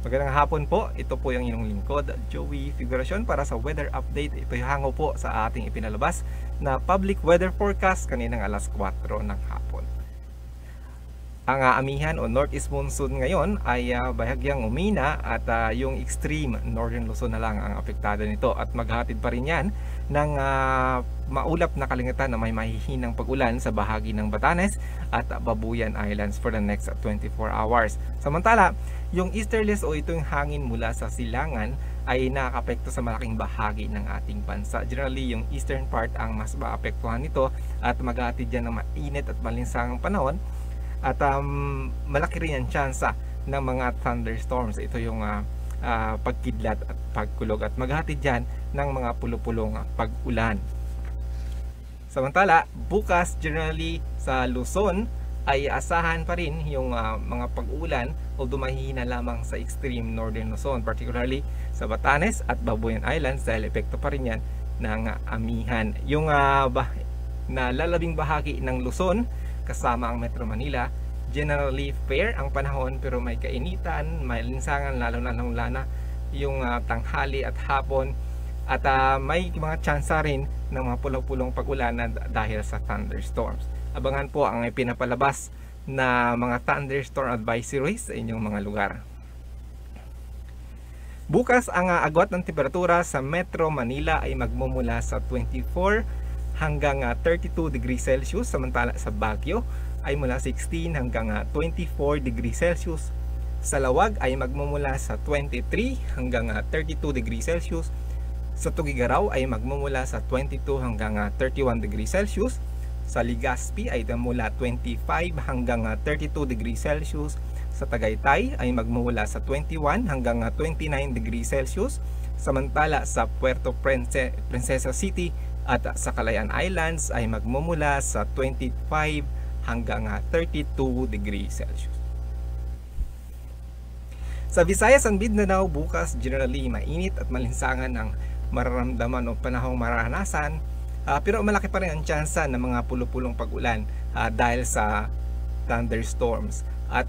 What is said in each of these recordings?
Magandang hapon po, ito po yung inyong lingkod, Joey Figuracion para sa weather update. Ito yung hango po sa ating ipinalabas na public weather forecast kaninang alas 4 ng hapon. Ang amihan o northeast monsoon ngayon ay bahagyang umina at yung extreme northern Luzon na lang ang apektado nito at maghatid pa rin yan ng maulap na kalangitan na may mahihinang pag-ulan sa bahagi ng Batanes at Babuyan Islands for the next 24 hours. Samantala, yung easterlies o itong hangin mula sa silangan ay nakakapekto sa malaking bahagi ng ating bansa. Generally, yung eastern part ang mas maapektuhan nito at maghatid yan ng mainit at malinsangang panahon. At malaki rin ang tsansa ng mga thunderstorms. Ito yung pagkidlat at pagkulog at maghatid dyan ng mga pulupulong pag-ulan. Samantala, bukas generally sa Luzon ay asahan pa rin yung mga pag-ulan although mahihina lamang sa extreme northern Luzon, particularly sa Batanes at Babuyan Islands dahil epekto pa rin yan ng amihan. Yung nalalabing bahagi ng Luzon kasama ang Metro Manila, generally fair ang panahon pero may kainitan, may linsangan lalo na yung tanghali at hapon at may mga tsansa rin ng mga pulong-pulong pag-ulan dahil sa thunderstorms. Abangan po ang pinapalabas na mga thunderstorm advisories sa inyong mga lugar. Bukas ang agwat ng temperatura sa Metro Manila ay magmumula sa 24 hanggang 32 degrees Celsius, samantala sa Baguio ay mula 16 hanggang 24 degrees Celsius. Sa Lawag ay magmumula sa 23 hanggang 32 degrees Celsius. Sa Tugigaraw ay magmumula sa 22 hanggang 31 degrees Celsius. Sa Legazpi ay mula 25 hanggang 32 degrees Celsius. Sa Tagaytay ay magmumula sa 21 hanggang 29 degrees Celsius. Samantala sa Puerto Princesa City at sa Calayan Islands ay magmumula sa 25 hanggang 32 degrees Celsius. Sa Visayas and Mindanao bukas generally mainit at malinsangan ang mararamdaman o panahong maranasan, pero malaki pa rin ang tsansa ng mga pulupulong pag-ulan dahil sa thunderstorms at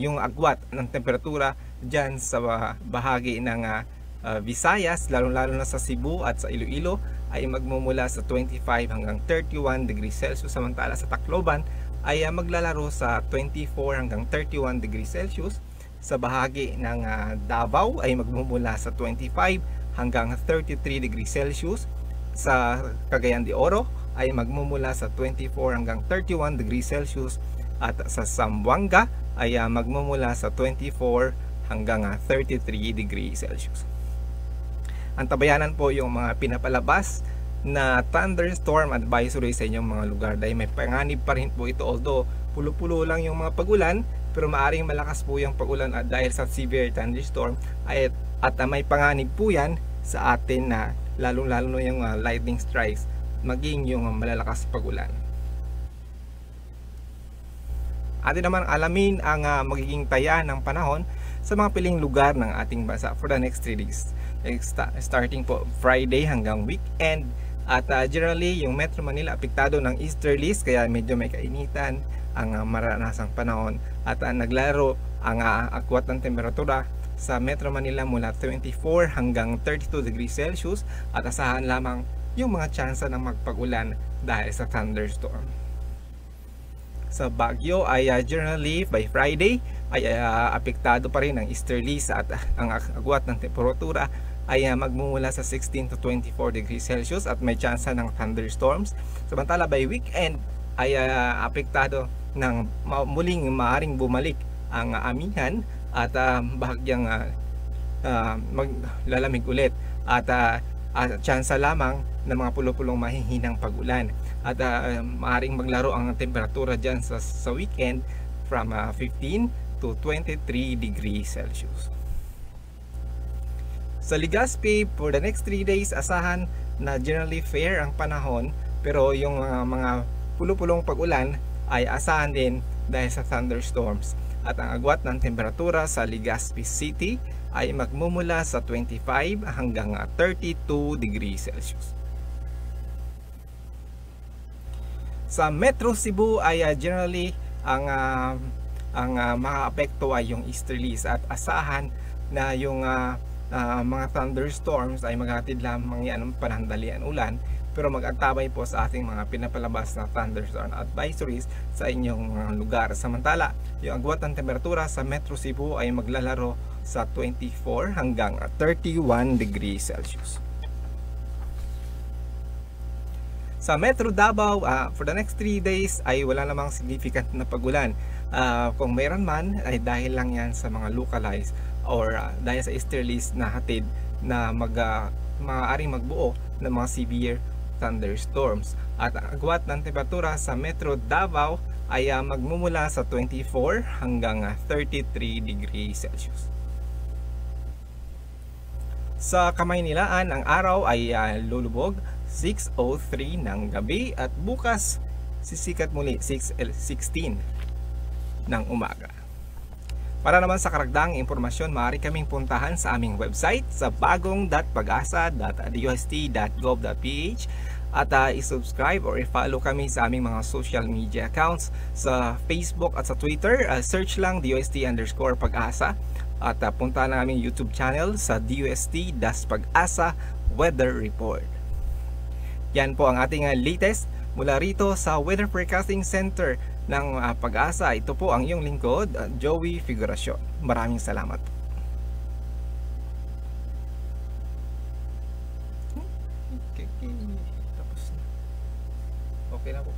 yung agwat ng temperatura dyan sa bahagi ng Visayas, lalo na sa Cebu at sa Iloilo ay magmumula sa 25 hanggang 31 degrees Celsius, samantala sa Tacloban ay maglalaro sa 24 hanggang 31 degrees Celsius. Sa bahagi ng Davao ay magmumula sa 25 hanggang 33 degrees Celsius. Sa Cagayan de Oro ay magmumula sa 24 hanggang 31 degrees Celsius at sa Zamboanga ay magmumula sa 24 hanggang 33 degrees Celsius. Antabayanan po yung mga pinapalabas na thunderstorm advisory sa inyong mga lugar dahil may panganib pa rin po ito, although pulo-pulo lang yung mga pag-ulan pero maaring malakas po yung pag-ulan at dahil sa severe thunderstorm at may panganib po yan sa atin na lalong-lalo yung lightning strikes maging yung malalakas pag-ulan. Atin naman alamin ang magiging taya ng panahon sa mga piling lugar ng ating bansa for the next 3 days. Starting po Friday hanggang weekend at generally yung Metro Manila apektado ng easterlies kaya medyo may kainitan ang maranasang panahon at naglaro ang agwat ng temperatura sa Metro Manila mula 24 hanggang 32 degrees Celsius at asahan lamang yung mga tsansa ng magpag-ulan dahil sa thunderstorm. Sa Baguio ay generally by Friday ay apektado pa rin ang easterlies at ang agwat ng temperatura ay magmumula sa 16 to 24 degrees Celsius at may tsansa ng thunderstorms. Samantala by weekend ay apektado ng muling maaring bumalik ang amihan at bahagyang maglalamig ulit at tsansa lamang ng mga pulo-pulong mahihinang pag-ulan at maaring maglaro ang temperatura dyan sa weekend from 15 to 23 degrees Celsius. Sa Legazpi for the next 3 days asahan na generally fair ang panahon pero yung mga pulo-pulong pag-ulan ay asahan din dahil sa thunderstorms at ang agwat ng temperatura sa Legazpi City ay magmumula sa 25 hanggang 32 degrees Celsius. Sa Metro Cebu ay generally ang ang makaapekto ay yung easterlies at asahan na yung mga thunderstorms ay maghatid lamang yan ng panandalian ulan, pero mag-antabay po sa ating mga pinapalabas na thunderstorm advisories sa inyong mga lugar. Samantala, yung agwat ng temperatura sa Metro Cebu ay maglalaro sa 24 hanggang 31 degrees Celsius. Sa Metro Davao, for the next 3 days ay wala namang significant na pagulan. Kung mayroon man ay dahil lang yan sa mga localized or dahil sa easterlies na hatid na maaaring magbuo ng mga severe thunderstorms. At agwat ng temperatura sa Metro Davao ay magmumula sa 24 hanggang 33 degrees Celsius. Sa Kamaynilaan, ang araw ay lulubog 6:03 ng gabi at bukas sisikat muli 6:16 ng umaga. Para naman sa karagdagang impormasyon, maaari kaming puntahan sa aming website sa bagong.pagasa.dust.gov.ph at i-subscribe or i-follow kami sa aming mga social media accounts sa Facebook at sa Twitter. Search lang DUST_Pag-asa at punta na aming YouTube channel sa DUST-Pag-asa Weather Report. Yan po ang ating latest mula rito sa Weather Forecasting Center ng Pag-asa. Ito po ang iyong lingkod, Joey Figuracion. Maraming salamat. Okay, tapos na. Okay na po.